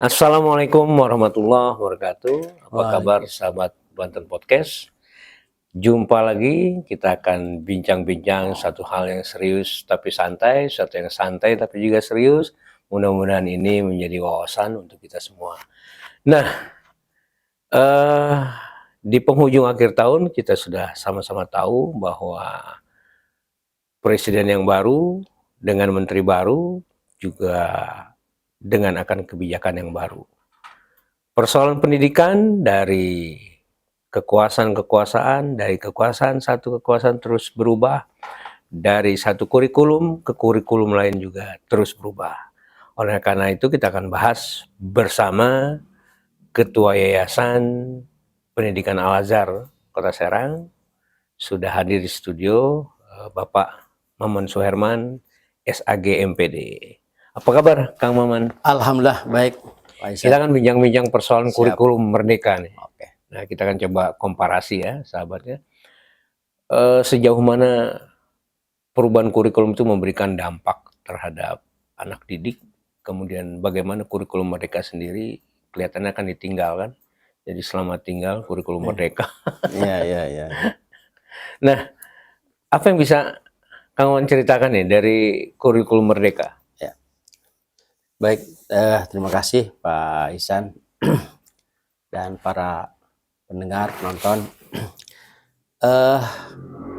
Assalamualaikum warahmatullahi wabarakatuh. Apa kabar sahabat Banten Podcast? Jumpa lagi, kita akan bincang-bincang satu hal yang serius tapi santai, satu yang santai tapi juga serius. Mudah-mudahan ini menjadi wawasan untuk kita semua. Nah, eh, di penghujung akhir tahun kita sudah sama-sama tahu bahwa presiden yang baru dengan menteri baru juga dengan akan kebijakan yang baru. Persoalan pendidikan dari kekuasaan dari kekuasaan satu kekuasaan terus berubah, dari satu kurikulum ke kurikulum lain juga terus berubah. Oleh karena itu kita akan bahas bersama Ketua Yayasan Pendidikan Al-Azhar Kota Serang, sudah hadir di studio Bapak Maman Suherman, SAG MPD. Apa kabar Kang Maman? Alhamdulillah baik. Kita akan bincang-bincang persoalan kurikulum merdeka nih. Oke. Nah, kita akan coba komparasi ya, sahabatnya. Sejauh mana perubahan kurikulum itu memberikan dampak terhadap anak didik, kemudian bagaimana kurikulum merdeka sendiri kelihatannya akan ditinggalkan. Jadi selamat tinggal kurikulum merdeka. Iya. Nah, apa yang bisa Kang Wan ceritakan nih dari kurikulum merdeka? Ya. Baik, terima kasih Pak Ihsan dan para pendengar, penonton.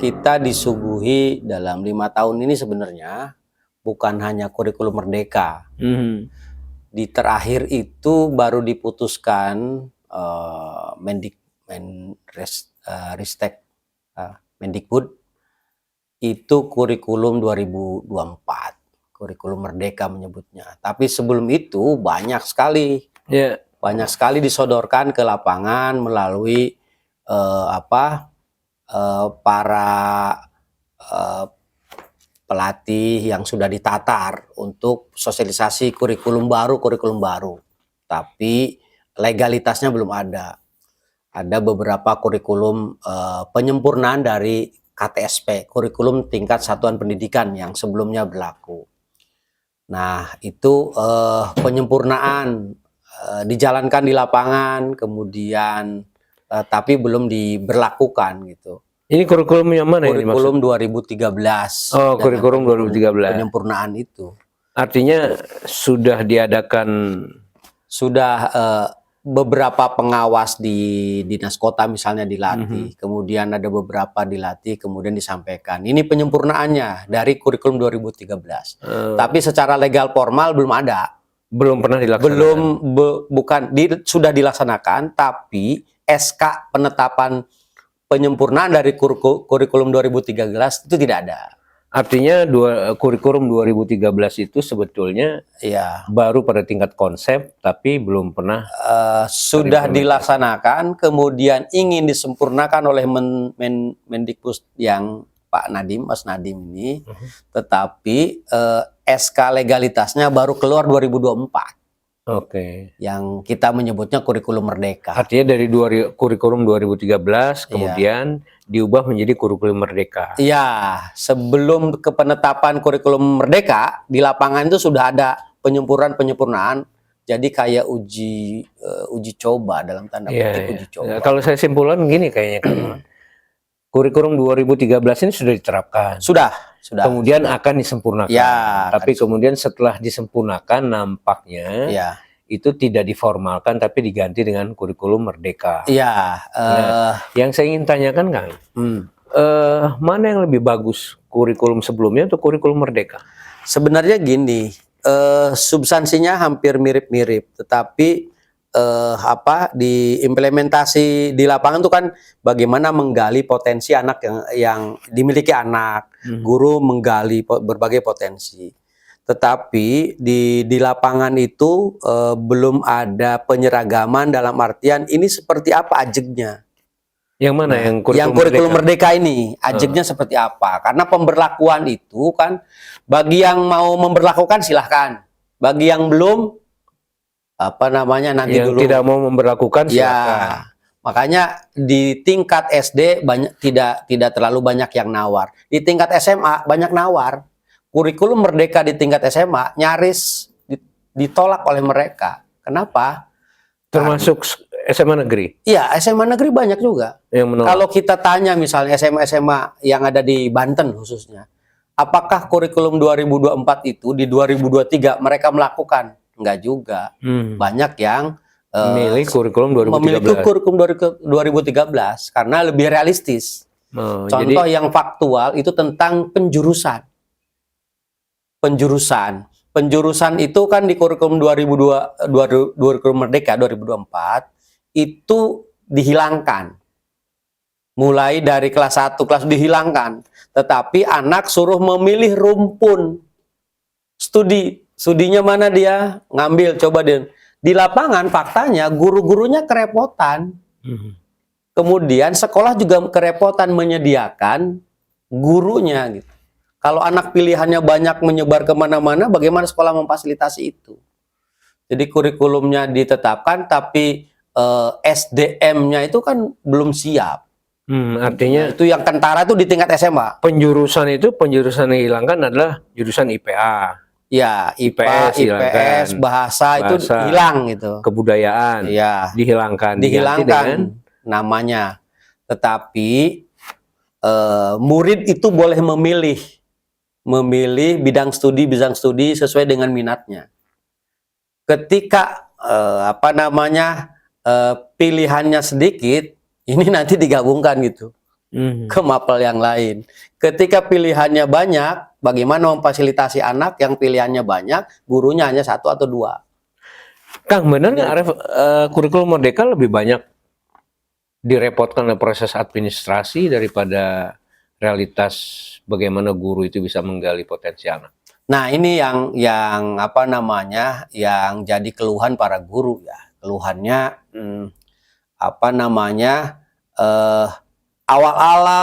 Kita disuguhi dalam 5 tahun ini sebenarnya bukan hanya kurikulum merdeka. Di terakhir itu baru diputuskan Mendikbud itu kurikulum 2024, kurikulum merdeka menyebutnya. Tapi sebelum itu banyak sekali disodorkan ke lapangan melalui para pelatih yang sudah ditatar untuk sosialisasi kurikulum baru. Tapi legalitasnya belum ada. Ada beberapa kurikulum penyempurnaan dari KTSP, kurikulum tingkat satuan pendidikan yang sebelumnya berlaku. Nah, itu penyempurnaan dijalankan di lapangan, kemudian tapi belum diberlakukan gitu. Ini kurikulum yang mana? Kurikulum 2013. Oh, kurikulum 2013. Penyempurnaan itu. Artinya sudah diadakan, beberapa pengawas di dinas kota misalnya dilatih, kemudian ada beberapa dilatih, kemudian disampaikan. Ini penyempurnaannya dari kurikulum 2013. Tapi secara legal formal belum ada. Belum pernah dilaksanakan. Sudah dilaksanakan, tapi SK penetapan penyempurnaan dari kurikulum 2013 itu tidak ada. Artinya kurikulum 2013 itu sebetulnya baru pada tingkat konsep, tapi belum pernah sudah dilaksanakan, kemudian ingin disempurnakan oleh Mendikbud yang Pak Nadiem, Mas Nadiem ini, tetapi SK legalitasnya baru keluar 2024. Oke. Yang kita menyebutnya kurikulum merdeka. Artinya dari kurikulum 2013 kemudian diubah menjadi kurikulum merdeka. Iya, sebelum penetapan kurikulum merdeka di lapangan itu sudah ada penyempurnaan. Jadi kayak uji coba dalam tanda petik uji coba. Kalau saya simpulkan gini kayaknya kan. Kurikulum 2013 ini sudah diterapkan. Sudah. Kemudian akan disempurnakan. Tapi kemudian setelah disempurnakan nampaknya itu tidak diformalkan tapi diganti dengan kurikulum merdeka. Yang saya ingin tanyakan Kang, mana yang lebih bagus, kurikulum sebelumnya atau kurikulum merdeka? Sebenarnya gini, substansinya hampir mirip-mirip, tetapi diimplementasi di lapangan itu kan bagaimana menggali potensi anak yang dimiliki anak, guru menggali berbagai potensi. Tetapi di lapangan itu belum ada penyeragaman dalam artian ini seperti apa ajegnya. Yang mana? Yang kurikulum merdeka ini ajegnya seperti apa? Karena pemberlakuan itu kan bagi yang mau memberlakukan silahkan, bagi yang belum nanti yang dulu. Tidak mau memberlakukan silakan. Makanya di tingkat SD tidak terlalu banyak yang nawar. Di tingkat SMA banyak nawar. Kurikulum merdeka di tingkat SMA nyaris ditolak oleh mereka. Kenapa? Termasuk SMA negeri Iya, SMA negeri banyak juga. yang menolak. Kalau kita tanya misalnya SMA-SMA yang ada di Banten khususnya, apakah kurikulum 2024 itu di 2023 mereka melakukan? Enggak juga. Banyak yang Milih kurikulum 2013. memiliki kurikulum 2013 karena lebih realistis. Contoh yang faktual itu tentang penjurusan. Penjurusan itu kan di kurikulum 2002 kurikulum Merdeka 2024 itu dihilangkan. Mulai dari kelas 1 kelas dihilangkan. Tetapi anak suruh memilih rumpun studi. Studinya mana dia? Ngambil coba dia. Di lapangan faktanya guru-gurunya kerepotan. Kemudian sekolah juga kerepotan menyediakan gurunya gitu. Kalau anak pilihannya banyak menyebar kemana-mana, bagaimana sekolah memfasilitasi itu? Jadi kurikulumnya ditetapkan, tapi SDM-nya itu kan belum siap. Artinya itu yang kentara itu di tingkat SMA. penjurusan yang dihilangkan adalah jurusan IPA. Ya, IPS, IPS, bahasa itu hilang gitu. Kebudayaan ya, dihilangkan dengan namanya. Tetapi murid itu boleh memilih bidang studi sesuai dengan minatnya. Ketika pilihannya sedikit, ini nanti digabungkan gitu ke mapel yang lain. Ketika pilihannya banyak, bagaimana memfasilitasi anak yang pilihannya banyak, gurunya hanya 1 atau 2. Kang, benar nggak kurikulum Merdeka lebih banyak direpotkan oleh proses administrasi daripada realitas bagaimana guru itu bisa menggali potensi anak? Nah, ini yang jadi keluhan para guru ya. Keluhannya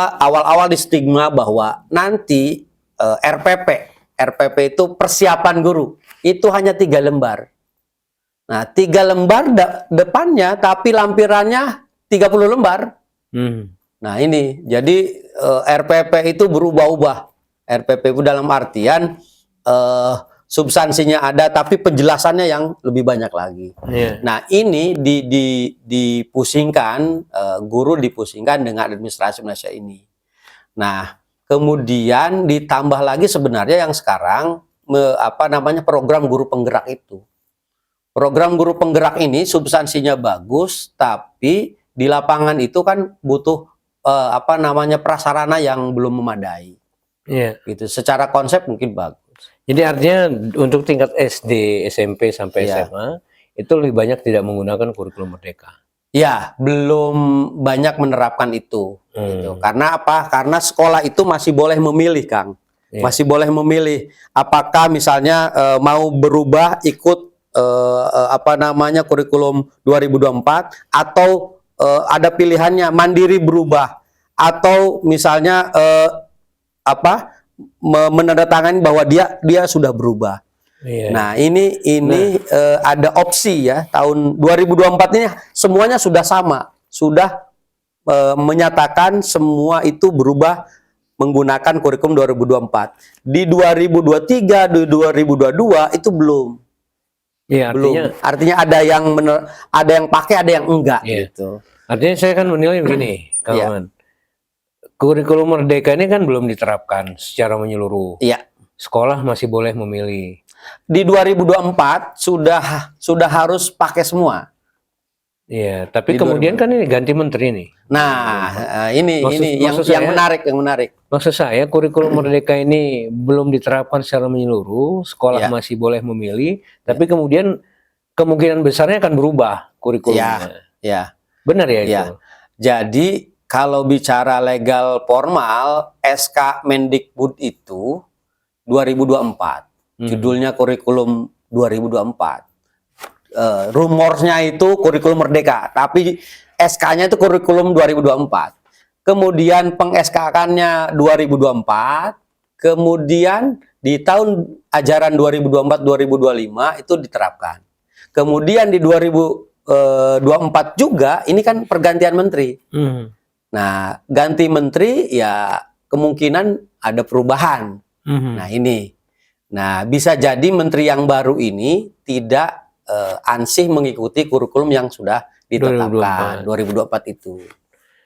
awal-awal di stigma bahwa nanti RPP itu persiapan guru itu hanya 3 lembar. Nah, 3 lembar depannya tapi lampirannya 30 lembar. Nah, ini jadi RPP itu berubah-ubah. RPP itu dalam artian substansinya ada tapi penjelasannya yang lebih banyak lagi. Nah, ini dipusingkan, guru dipusingkan dengan administrasi Indonesia ini. Nah, kemudian ditambah lagi sebenarnya yang sekarang program guru penggerak itu. Program guru penggerak ini substansinya bagus, tapi di lapangan itu kan butuh prasarana yang belum memadai. Gitu. Secara konsep mungkin bagus. Jadi artinya untuk tingkat SD, SMP sampai SMA itu lebih banyak tidak menggunakan kurikulum Merdeka. Ya, belum banyak menerapkan itu. Gitu. Karena apa? Karena sekolah itu masih boleh memilih, Kang. Masih boleh memilih. Apakah misalnya mau berubah ikut kurikulum 2024 atau ada pilihannya mandiri berubah atau misalnya menandatangani bahwa dia sudah berubah. Nah, ini ada opsi ya. Tahun 2024 ini semuanya sudah sama, sudah menyatakan semua itu berubah menggunakan kurikulum 2024. Di 2023, di 2022 itu belum. Artinya ada yang pakai, ada yang enggak gitu. Artinya saya kan menilai begini, kawan. Kurikulum Merdeka ini kan belum diterapkan secara menyeluruh. Sekolah masih boleh memilih. Di 2024 sudah harus pakai semua. Tapi kemudian kan ini ganti menteri nih. Nah, ini yang menarik. Maksud saya kurikulum Merdeka ini belum diterapkan secara menyeluruh, sekolah masih boleh memilih, tapi kemudian kemungkinan besarnya akan berubah kurikulumnya. Benar ya itu? Jadi kalau bicara legal formal, SK Mendikbud itu 2024. Judulnya kurikulum 2024. Rumorsnya itu kurikulum Merdeka, tapi SK-nya itu kurikulum 2024. Kemudian peng-SK-kannya 2024, kemudian di tahun ajaran 2024-2025 itu diterapkan. Kemudian di 2024 juga ini kan pergantian menteri. Nah, ganti menteri ya kemungkinan ada perubahan. Nah, ini. Nah, bisa jadi menteri yang baru ini tidak ansih mengikuti kurikulum yang sudah ditetapkan 2024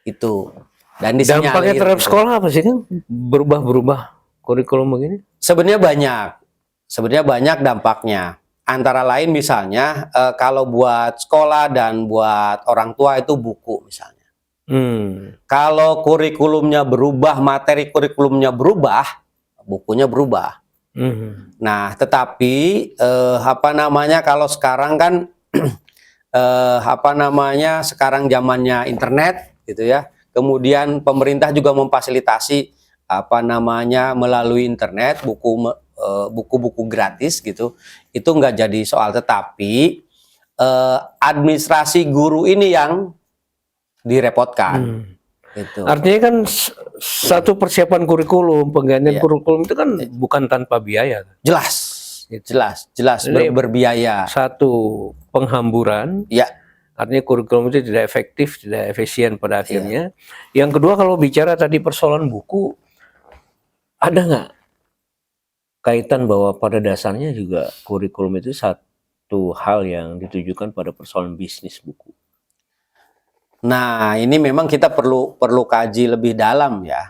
itu. Dan Dampaknya terhadap gitu. sekolah apa sih, Kang? Berubah kurikulum begini? Sebenarnya banyak dampaknya. Antara lain misalnya kalau buat sekolah dan buat orang tua itu buku misalnya. Kalau kurikulumnya berubah, materi kurikulumnya berubah, bukunya berubah. Nah, tetapi kalau sekarang kan sekarang zamannya internet gitu ya. Kemudian pemerintah juga memfasilitasi melalui internet buku-buku gratis gitu. Itu nggak jadi soal, tetapi administrasi guru ini yang direpotkan. Gitu. Artinya kan satu persiapan kurikulum, penggantian kurikulum itu kan bukan tanpa biaya. Jelas berbiaya. Satu penghamburan. Ya. Artinya kurikulum itu tidak efektif, tidak efisien pada akhirnya. Yang kedua, kalau bicara tadi persoalan buku, ada nggak kaitan bahwa pada dasarnya juga kurikulum itu satu hal yang ditujukan pada persoalan bisnis buku? Nah, ini memang kita perlu kaji lebih dalam ya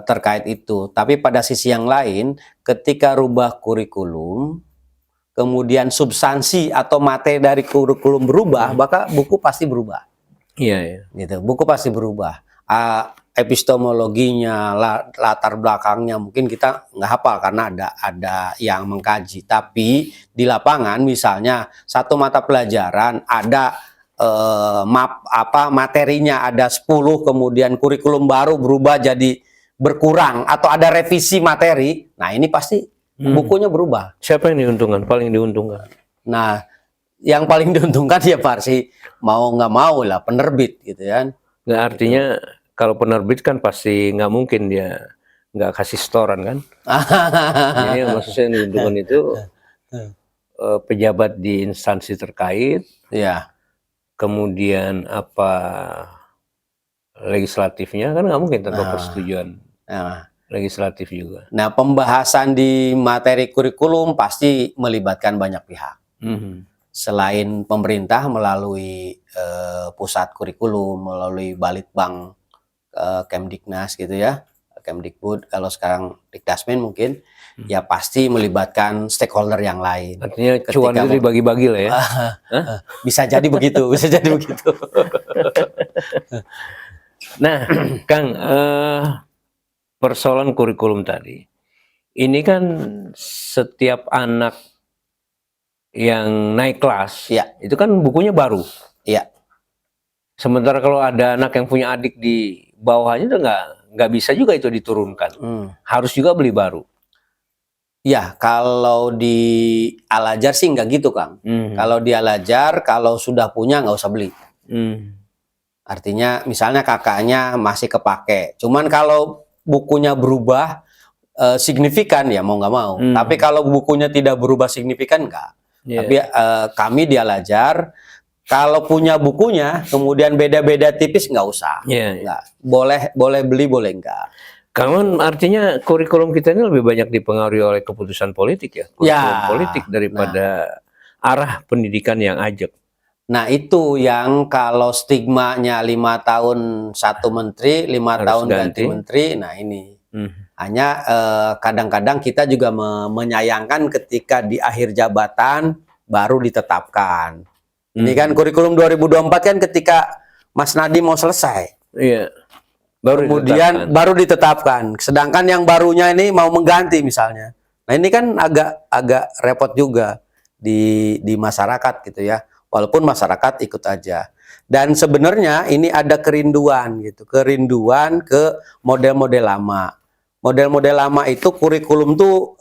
terkait itu. Tapi pada sisi yang lain, ketika rubah kurikulum, kemudian substansi atau materi dari kurikulum berubah, maka buku pasti berubah. Iya. Gitu, buku pasti berubah. Epistemologinya, latar belakangnya mungkin kita nggak hafal karena ada yang mengkaji. Tapi di lapangan misalnya satu mata pelajaran ada materinya ada 10, kemudian kurikulum baru berubah jadi berkurang atau ada revisi materi. Nah, ini pasti bukunya berubah. Siapa yang diuntungkan? Paling diuntungkan? Nah, yang paling diuntungkan ya pasti mau nggak mau lah penerbit gitu kan. Nggak, artinya kalau penerbit kan pasti nggak mungkin dia nggak kasih setoran kan. Jadi maksudnya yang diuntungkan itu pejabat di instansi terkait. Ya. Kemudian legislatifnya kan nggak mungkin tanpa persetujuan legislatif juga. Nah, pembahasan di materi kurikulum pasti melibatkan banyak pihak. Selain pemerintah melalui pusat kurikulum, melalui Balitbang, Kemdiknas gitu ya, Kemdikbud, kalau sekarang Dikdasmen mungkin, ya pasti melibatkan stakeholder yang lain. Artinya cuan itu dibagi-bagi lah ya? Bisa jadi begitu, bisa jadi begitu. Nah, Kang, persoalan kurikulum tadi, ini kan setiap anak yang naik kelas, itu kan bukunya baru. Iya. Sementara kalau ada anak yang punya adik di bawahnya itu nggak bisa juga itu diturunkan. Harus juga beli baru. Ya, kalau di Al-Azhar sih nggak gitu, Kang. Kalau di Al-Azhar, kalau sudah punya nggak usah beli. Artinya misalnya kakaknya masih kepake. Cuman kalau bukunya berubah signifikan ya mau nggak mau. Tapi kalau bukunya tidak berubah signifikan nggak. Tapi kami di Al-Azhar, kalau punya bukunya kemudian beda-beda tipis nggak usah. Nggak. Boleh beli, boleh nggak. Karena artinya kurikulum kita ini lebih banyak dipengaruhi oleh keputusan politik ya, kurikulum politik daripada arah pendidikan yang ajak. Nah, itu yang kalau stigmanya 5 tahun satu menteri, 5 tahun ganti menteri. Nah, ini hanya kadang-kadang kita juga menyayangkan ketika di akhir jabatan baru ditetapkan. Ini kan kurikulum 2024 kan ketika Mas Nadiem mau selesai. Iya. Kemudian baru ditetapkan. Sedangkan yang barunya ini mau mengganti misalnya. Nah, ini kan agak repot juga di masyarakat gitu ya. Walaupun masyarakat ikut aja. Dan sebenarnya ini ada kerinduan gitu. Kerinduan ke model-model lama. Model-model lama itu kurikulum tuh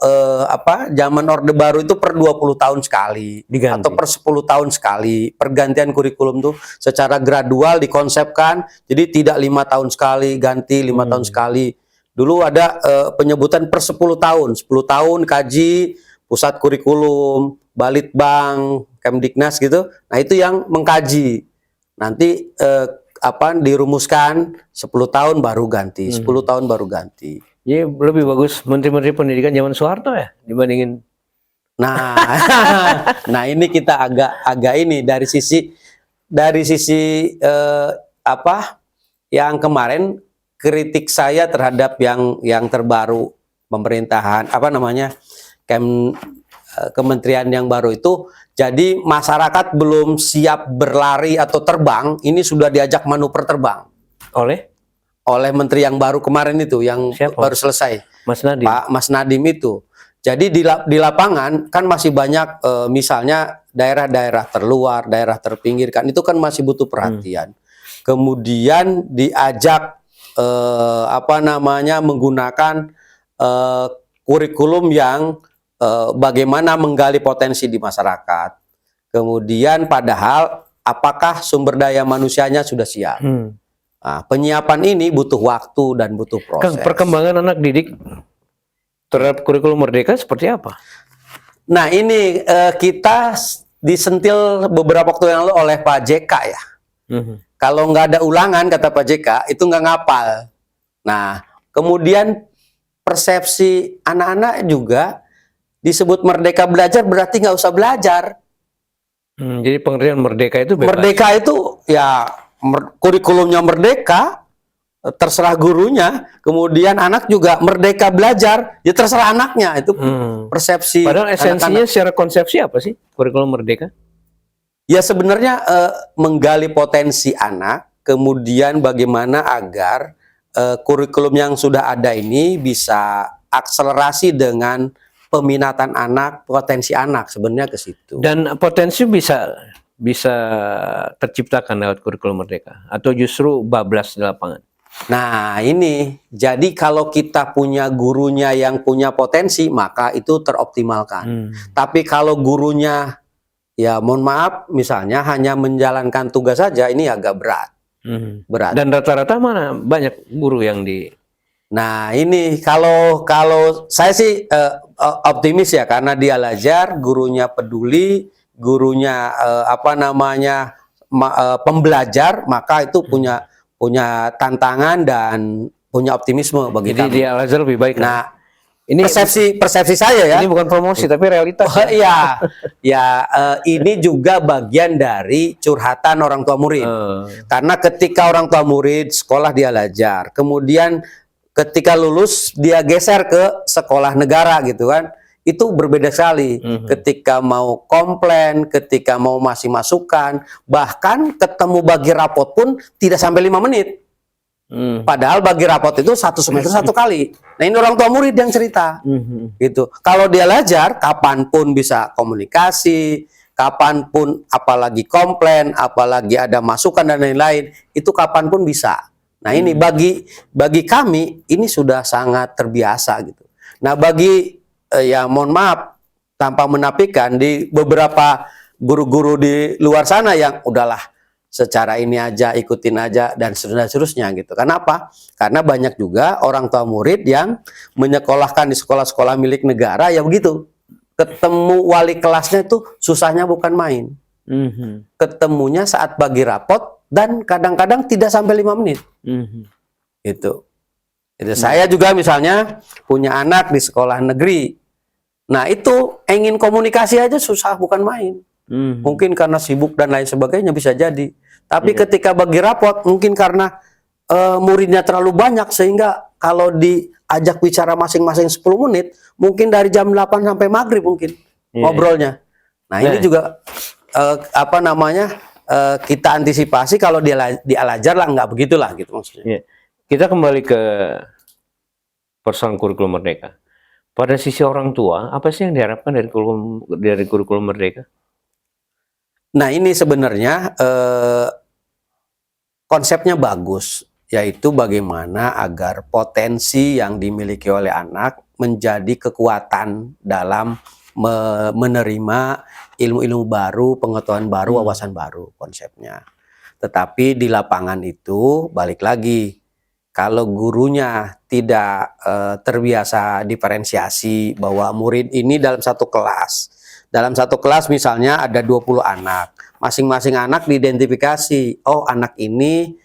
zaman Orde Baru itu per 20 tahun sekali diganti. Atau per 10 tahun sekali. Pergantian kurikulum tuh secara gradual dikonsepkan. Jadi tidak 5 tahun sekali ganti, 5 tahun sekali. Dulu ada penyebutan per 10 tahun. 10 tahun kaji pusat kurikulum, Balitbang, Kemdiknas gitu. Nah, itu yang mengkaji. Nanti dirumuskan 10 tahun baru ganti, 10 tahun baru ganti. Jadi lebih bagus menteri-menteri pendidikan zaman Soeharto ya dibandingin Nah, nah ini kita agak ini dari sisi apa yang kemarin kritik saya terhadap yang terbaru pemerintahan apa namanya kementerian yang baru itu, jadi masyarakat belum siap berlari atau terbang, ini sudah diajak manuver terbang oleh menteri yang baru kemarin itu yang Siapa? baru selesai, Mas Nadiem. Pak Mas Nadiem itu. Jadi di lapangan kan masih banyak misalnya daerah-daerah terluar, daerah terpinggirkan itu kan masih butuh perhatian. Kemudian diajak apa namanya menggunakan kurikulum yang bagaimana menggali potensi di masyarakat. Kemudian padahal apakah sumber daya manusianya sudah siap? Nah, penyiapan ini butuh waktu dan butuh proses. Kang, perkembangan anak didik terhadap kurikulum Merdeka seperti apa? Nah ini kita disentil beberapa waktu yang lalu oleh Pak JK ya. Kalau nggak ada ulangan kata Pak JK itu nggak ngapal. Nah kemudian persepsi anak-anak juga disebut merdeka belajar berarti nggak usah belajar. Jadi pengertian merdeka itu bebas. Merdeka itu ya kurikulumnya merdeka, terserah gurunya. Kemudian anak juga merdeka belajar, ya terserah anaknya. Itu persepsi. Padahal esensinya anak-anak. secara konsepsi apa sih kurikulum merdeka? Ya sebenarnya menggali potensi anak, kemudian bagaimana agar kurikulum yang sudah ada ini bisa akselerasi dengan peminatan anak, potensi anak sebenarnya ke situ. Dan potensi bisa terciptakan lewat kurikulum merdeka atau justru bablas di lapangan. Nah ini, jadi kalau kita punya gurunya yang punya potensi, maka itu teroptimalkan. Tapi kalau gurunya, ya mohon maaf, misalnya hanya menjalankan tugas saja, ini agak berat. Berat. Dan rata-rata mana banyak guru yang di... Nah ini kalau saya sih optimis ya, karena dia Al-Azhar, gurunya peduli, gurunya apa namanya pembelajar, maka itu punya tantangan dan punya optimisme bagi Jadi kami. di Al-Azhar lebih baik. Nah ini persepsi saya ya. Ini bukan promosi tapi realitas. Ini juga bagian dari curhatan orang tua murid. Karena ketika orang tua murid sekolah di Al-Azhar, kemudian ketika lulus dia geser ke sekolah negara gitu kan, itu berbeda sekali. Ketika mau komplain, ketika mau masih masukan, bahkan ketemu bagi rapot pun tidak sampai 5 menit. Padahal bagi rapot itu 1 semester 1 kali. Nah ini orang tua murid yang cerita. Gitu. Kalau dia Al-Azhar, kapanpun bisa komunikasi, kapanpun apalagi komplain, apalagi ada masukan dan lain-lain, itu kapanpun bisa. Nah ini bagi kami ini sudah sangat terbiasa gitu. Nah bagi ya mohon maaf tanpa menafikan di beberapa guru-guru di luar sana yang udahlah secara ini aja ikutin aja dan seterusnya gitu. Kenapa? Karena banyak juga orang tua murid yang menyekolahkan di sekolah-sekolah milik negara ya begitu. Ketemu wali kelasnya itu susahnya bukan main. Ketemunya saat bagi rapot dan kadang-kadang tidak sampai 5 menit. Itu saya juga misalnya punya anak di sekolah negeri. Nah itu ingin komunikasi aja susah bukan main. Mungkin karena sibuk dan lain sebagainya bisa jadi. Tapi ketika bagi rapot mungkin karena muridnya terlalu banyak sehingga kalau diajak bicara masing-masing 10 menit mungkin dari jam 8 sampai maghrib mungkin ngobrolnya. Nah ini juga apa namanya kita antisipasi kalau di Al-Azhar lah nggak begitulah gitu maksudnya. Kita kembali ke persoalan kurikulum merdeka. Pada sisi orang tua, apa sih yang diharapkan dari kurikulum merdeka? Nah ini sebenarnya konsepnya bagus, yaitu bagaimana agar potensi yang dimiliki oleh anak menjadi kekuatan dalam menerima ilmu-ilmu baru, pengetahuan baru, wawasan baru konsepnya. Tetapi di lapangan itu balik lagi, kalau gurunya tidak terbiasa diferensiasi bahwa murid ini dalam satu kelas misalnya ada 20 anak, masing-masing anak diidentifikasi, oh anak ini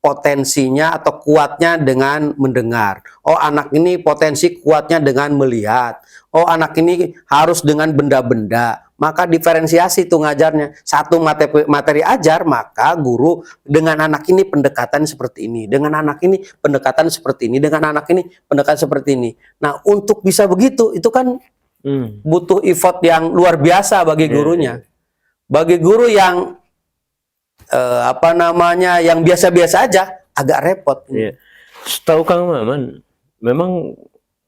potensinya atau kuatnya dengan mendengar. Oh, anak ini potensi kuatnya dengan melihat. Oh, anak ini harus dengan benda-benda. Maka diferensiasi itu ngajarnya. Satu materi ajar, maka guru dengan anak ini pendekatan seperti ini. Dengan anak ini pendekatan seperti ini. Dengan anak ini pendekatan seperti ini. Nah, untuk bisa begitu, itu kan butuh effort yang luar biasa bagi gurunya. Bagi guru yang yang biasa-biasa aja, agak repot. Setahu Kang Maman, memang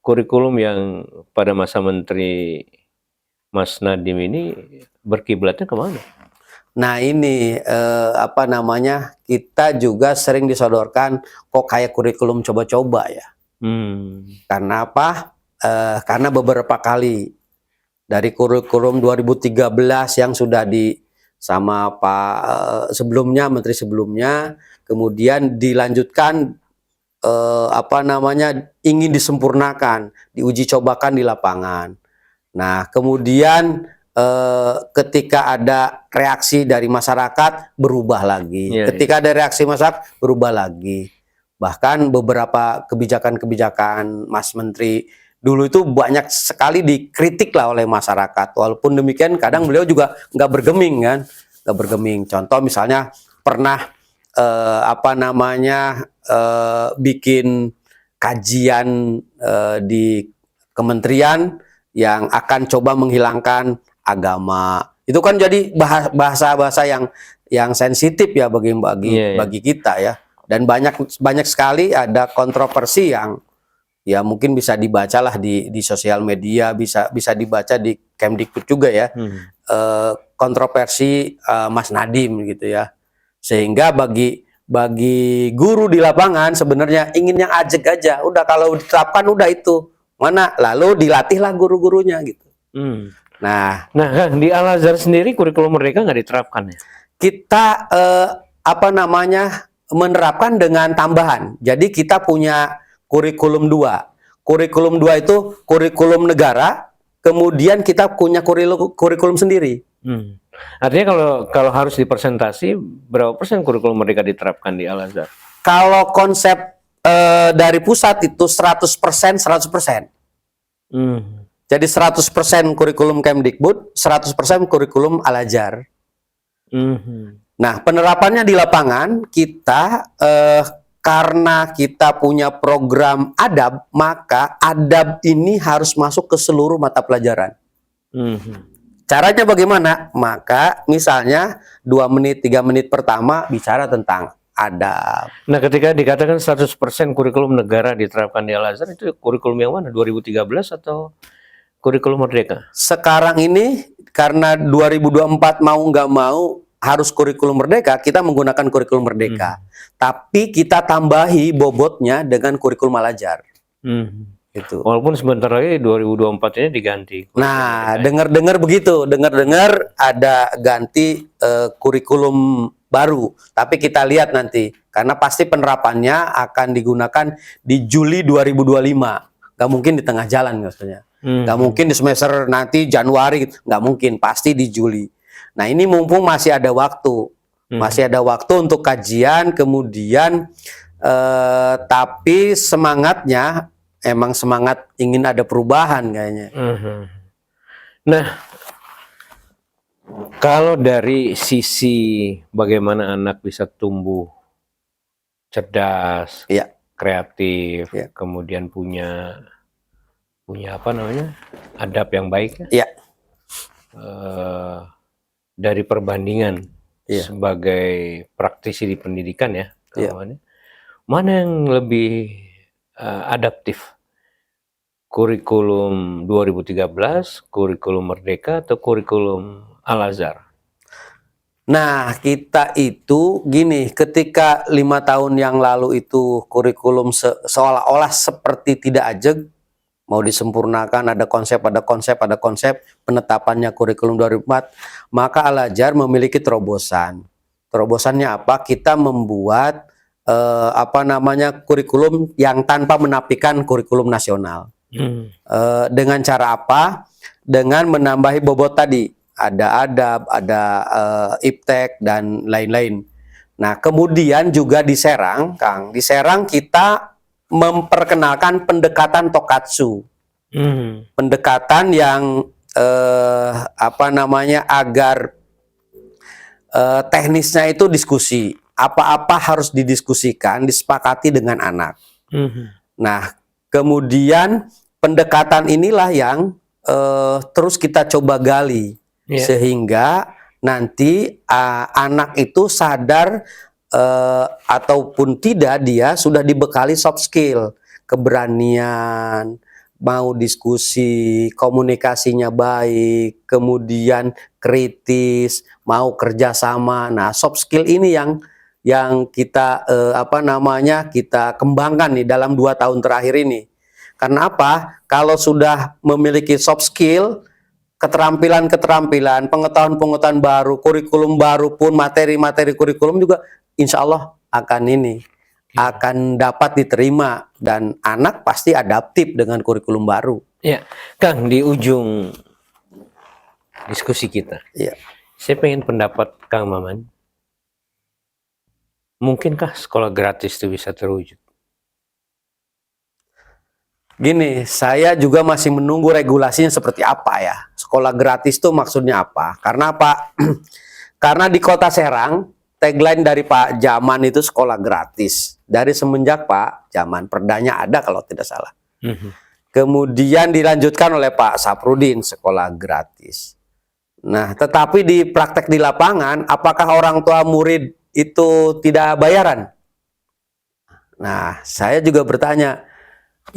kurikulum yang pada masa Menteri Mas Nadiem ini berkiblatnya kemana? Nah ini kita juga sering disodorkan kok kayak kurikulum coba-coba ya. Karena apa? Karena beberapa kali dari kurikulum 2013 yang sudah sama Pak sebelumnya, Menteri sebelumnya, kemudian dilanjutkan ingin disempurnakan, diuji cobakan di lapangan. Nah, kemudian ketika ada reaksi dari masyarakat berubah lagi. Ketika ada reaksi masyarakat berubah lagi. Bahkan beberapa kebijakan-kebijakan Mas Menteri dulu itu banyak sekali dikritik lah oleh masyarakat. Walaupun demikian kadang beliau juga nggak bergeming kan, nggak bergeming. Contoh misalnya pernah bikin kajian di kementerian yang akan coba menghilangkan agama. Itu kan jadi bahasa-bahasa yang sensitif ya bagi kita ya. Dan banyak sekali ada kontroversi yang ya mungkin bisa dibacalah di sosial media, bisa dibaca di Kemdikbud juga ya. Kontroversi Mas Nadiem gitu ya. Sehingga bagi guru di lapangan sebenarnya ingin yang ajak aja. Udah kalau diterapkan udah itu. Mana lalu dilatihlah guru-gurunya gitu. Nah Kang, di Al-Azhar sendiri kurikulum merdeka nggak diterapkan ya? Kita menerapkan dengan tambahan. Jadi kita punya kurikulum 2. Kurikulum 2 itu kurikulum negara, kemudian kita punya kurikulum sendiri. Artinya kalau harus dipersentasi, berapa persen kurikulum merdeka diterapkan di Al-Azhar? Kalau konsep dari pusat itu 100%. Jadi 100% kurikulum Kemdikbud, 100% kurikulum Al-Azhar. Nah, penerapannya di lapangan kita karena kita punya program adab, maka adab ini harus masuk ke seluruh mata pelajaran. Caranya bagaimana? Maka misalnya 2 menit, 3 menit pertama bicara tentang adab. Nah, ketika dikatakan 100% kurikulum negara diterapkan di Al-Azhar, itu kurikulum yang mana? 2013 atau kurikulum merdeka? Sekarang ini karena 2024 mau nggak mau harus kurikulum merdeka, kita menggunakan kurikulum merdeka. Tapi kita tambahi bobotnya dengan kurikulum Al-Azhar. Gitu. Walaupun sebentar lagi 2024 ini diganti. Nah, dengar-dengar begitu, dengar-dengar ada ganti kurikulum baru. Tapi kita lihat nanti, karena pasti penerapannya akan digunakan di Juli 2025. Nggak mungkin di tengah jalan maksudnya. Nggak mungkin di semester nanti Januari, nggak mungkin, pasti di Juli. Nah, ini mumpung masih ada waktu. Masih ada waktu untuk kajian, kemudian tapi semangatnya emang semangat ingin ada perubahan kayaknya. Nah, kalau dari sisi bagaimana anak bisa tumbuh cerdas, kreatif, kemudian punya adab yang baik, dari perbandingan sebagai praktisi di pendidikan ya, mana yang lebih adaptif? Kurikulum 2013, kurikulum merdeka, atau kurikulum Al-Azhar? Nah, kita itu gini, ketika 5 tahun yang lalu itu kurikulum seolah-olah seperti tidak ajeg, mau disempurnakan, ada konsep, penetapannya kurikulum 2004, maka Al-Azhar memiliki terobosan. Terobosannya apa? Kita membuat kurikulum yang tanpa menapikan kurikulum nasional. Dengan cara apa? Dengan menambahi bobot tadi, ada adab, ada iptek dan lain-lain. Nah, kemudian juga di Serang, Kang, di Serang kita memperkenalkan pendekatan Tokatsu. Pendekatan yang apa namanya, agar teknisnya itu diskusi. Apa-apa harus didiskusikan, disepakati dengan anak. Nah, kemudian pendekatan inilah yang terus kita coba gali. Sehingga nanti anak itu sadar ataupun tidak, dia sudah dibekali soft skill, keberanian, mau diskusi, komunikasinya baik, kemudian kritis, mau kerjasama. Nah, soft skill ini yang kita apa namanya, kita kembangkan nih dalam 2 tahun terakhir ini. Karena apa? Kalau sudah memiliki soft skill, keterampilan-keterampilan, pengetahuan-pengetahuan baru, kurikulum baru pun, materi-materi kurikulum juga insya Allah akan dapat diterima, dan anak pasti adaptif dengan kurikulum baru. Ya, Kang, di ujung diskusi kita, saya pengen pendapat Kang Maman. Mungkinkah sekolah gratis itu bisa terwujud? Gini, saya juga masih menunggu regulasinya seperti apa ya. Sekolah gratis itu maksudnya apa? Karena apa? Karena di Kota Serang, tagline dari Pak Jaman itu sekolah gratis. Dari semenjak Pak Jaman, perdanya ada kalau tidak salah. Kemudian dilanjutkan oleh Pak Saprudin, sekolah gratis. Nah, tetapi di praktek di lapangan, apakah orang tua murid itu tidak bayaran? Nah, saya juga bertanya,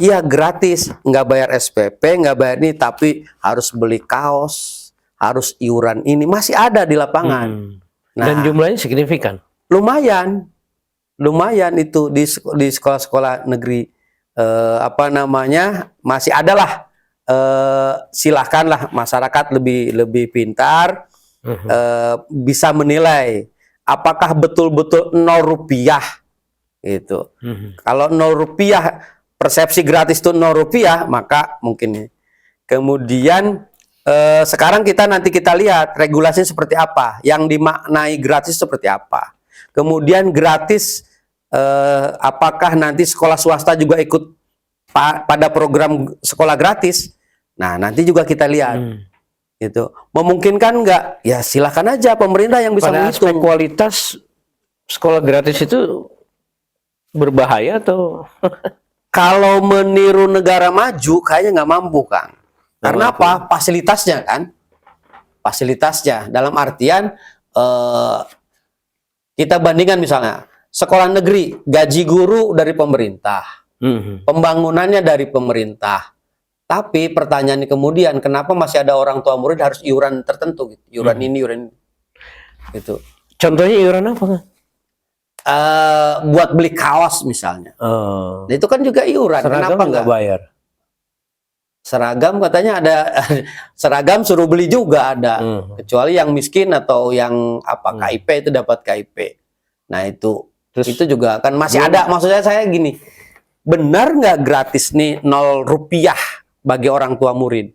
iya gratis, nggak bayar SPP, nggak bayar ini, tapi harus beli kaos, harus iuran ini, masih ada di lapangan. Nah, dan jumlahnya signifikan. Lumayan itu di sekolah-sekolah negeri apa namanya, masih ada lah. Silahkanlah masyarakat lebih pintar, bisa menilai apakah betul-betul 0 rupiah gitu. Kalau 0 rupiah, persepsi gratis itu 0 rupiah, maka mungkin. Kemudian sekarang nanti kita lihat regulasinya seperti apa, yang dimaknai gratis seperti apa. Kemudian gratis, apakah nanti sekolah swasta juga ikut pada program sekolah gratis? Nah, nanti juga kita lihat. Gitu. Memungkinkan nggak? Ya silakan aja, pemerintah yang bisa pada menghitung. Aspek kualitas sekolah gratis itu berbahaya atau? Kalau meniru negara maju kayaknya nggak mampu, Kang. Karena apa? Fasilitasnya kan. Fasilitasnya dalam artian kita bandingkan misalnya sekolah negeri, gaji guru dari pemerintah, pembangunannya dari pemerintah. Tapi pertanyaannya kemudian, kenapa masih ada orang tua murid harus iuran tertentu, gitu? Iuran ini, iuran ini. Gitu. Contohnya iuran apa, Kang? Buat beli kaos misalnya. Nah, itu kan juga iuran. Seragam kenapa nggak bayar? Seragam katanya ada, seragam suruh beli juga ada. Kecuali yang miskin atau yang apa KIP itu dapat KIP. Nah itu juga kan masih ada. Maksudnya saya gini, benar nggak gratis nih 0 rupiah bagi orang tua murid?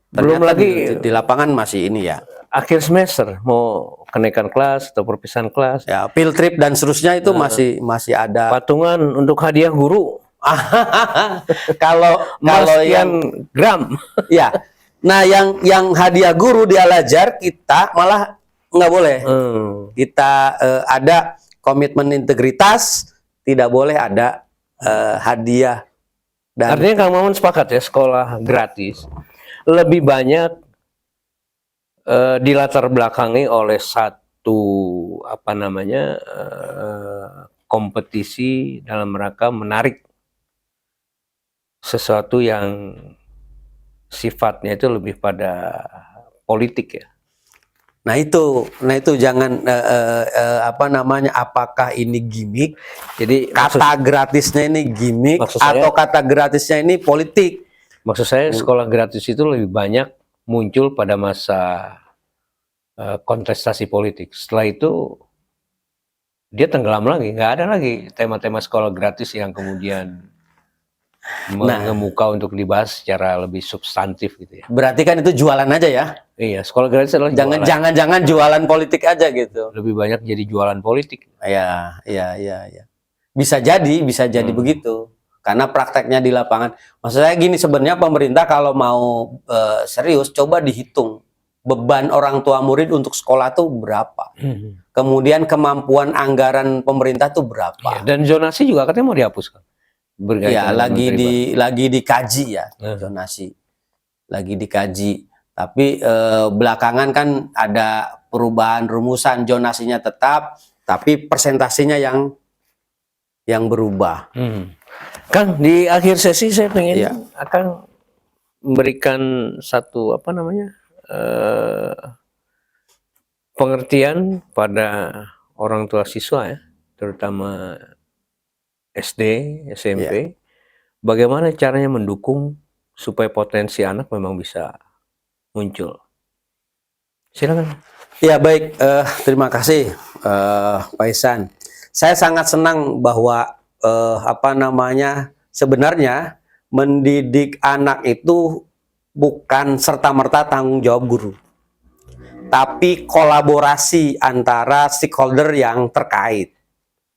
Belum lagi di lapangan masih ini ya. Akhir semester mau kenaikan kelas atau perpisahan kelas. Ya, field trip dan seterusnya itu masih ada. Patungan untuk hadiah guru. kalau yang gram. Ya. Nah, yang hadiah guru di Al-Azhar kita malah nggak boleh. Kita ada komitmen integritas, tidak boleh ada hadiah. Dan artinya Kang Maman sepakat ya, sekolah gratis lebih banyak dilatar belakangi oleh satu apa namanya kompetisi dalam rangka menarik sesuatu yang sifatnya itu lebih pada politik ya. Nah itu jangan apa namanya, apakah ini gimmick? Jadi kata gratisnya ini gimmick atau kata gratisnya ini politik? Maksud saya sekolah gratis itu lebih banyak muncul pada masa kontestasi politik. Setelah itu dia tenggelam lagi, nggak ada lagi tema-tema sekolah gratis yang kemudian mengemuka untuk dibahas secara lebih substantif gitu ya. Berarti kan itu jualan aja ya? Iya, sekolah gratis adalah jualan. Jangan jualan politik aja gitu. Lebih banyak jadi jualan politik. Ya. Bisa jadi begitu. Karena prakteknya di lapangan. Maksud saya gini, sebenarnya pemerintah kalau mau serius, coba dihitung beban orang tua murid untuk sekolah tuh berapa. Kemudian kemampuan anggaran pemerintah tuh berapa. Iya, dan zonasi juga katanya mau dihapuskan. Ya, lagi dikaji ya, zonasi. Lagi dikaji. Tapi belakangan kan ada perubahan rumusan, zonasinya tetap, tapi persentasenya yang berubah. Kang, di akhir sesi saya pengen Iya. akan memberikan satu pengertian pada orang tua siswa ya, terutama SD, SMP, bagaimana caranya mendukung supaya potensi anak memang bisa muncul. Silakan. Ya baik, terima kasih Pak Ihsan. Saya sangat senang bahwa sebenarnya mendidik anak itu bukan serta-merta tanggung jawab guru, tapi kolaborasi antara stakeholder yang terkait.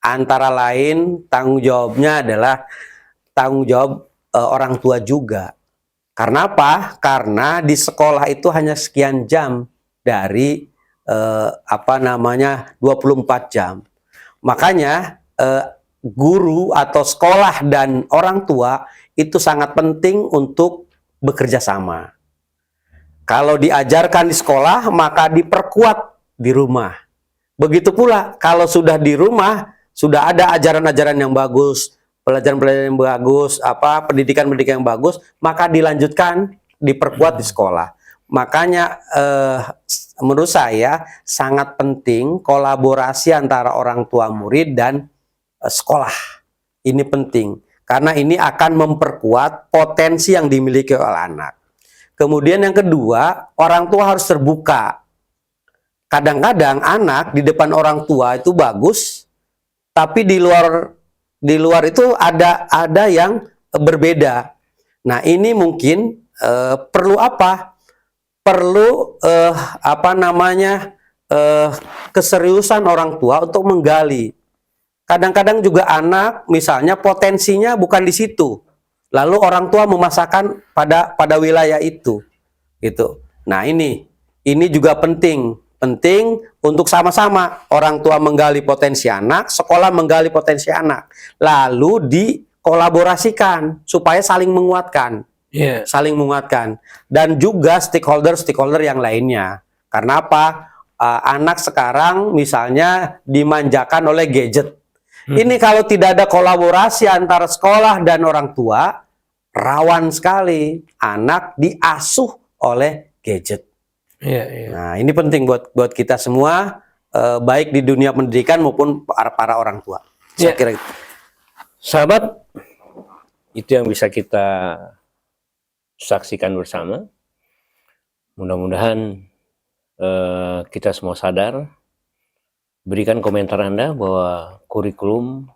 Antara lain tanggung jawabnya adalah tanggung jawab orang tua juga. Karena apa? Karena di sekolah itu hanya sekian jam dari 24 jam. Makanya guru atau sekolah dan orang tua itu sangat penting untuk bekerja sama. Kalau diajarkan di sekolah, maka diperkuat di rumah. Begitu pula kalau sudah di rumah, sudah ada ajaran-ajaran yang bagus, pelajaran-pelajaran yang bagus, pendidikan-pendidikan yang bagus, maka dilanjutkan, diperkuat di sekolah. Makanya menurut saya sangat penting kolaborasi antara orang tua murid dan sekolah. Ini penting karena ini akan memperkuat potensi yang dimiliki oleh anak. Kemudian yang kedua, orang tua harus terbuka. Kadang-kadang anak di depan orang tua itu bagus, tapi di luar itu ada yang berbeda. Nah, ini mungkin perlu apa? Perlu keseriusan orang tua untuk menggali. Kadang-kadang juga anak misalnya potensinya bukan di situ. Lalu orang tua memasakkan pada wilayah itu. Gitu. Nah, ini juga penting untuk sama-sama orang tua menggali potensi anak, sekolah menggali potensi anak. Lalu dikolaborasikan supaya saling menguatkan. Saling menguatkan, dan juga stakeholder yang lainnya. Karena apa? Anak sekarang misalnya dimanjakan oleh gadget. Ini kalau tidak ada kolaborasi antara sekolah dan orang tua, rawan sekali anak diasuh oleh gadget. Nah, ini penting buat kita semua, baik di dunia pendidikan maupun para orang tua. Saya kira itu. Sahabat, itu yang bisa kita saksikan bersama. Mudah-mudahan kita semua sadar. Berikan komentar Anda bahwa kurikulum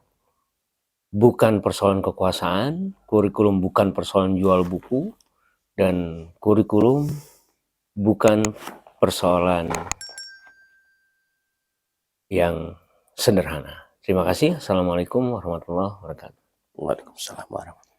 bukan persoalan kekuasaan, kurikulum bukan persoalan jual buku, dan kurikulum bukan persoalan yang sederhana. Terima kasih. Assalamualaikum warahmatullahi wabarakatuh. Waalaikumsalam warahmatullahi wabarakatuh.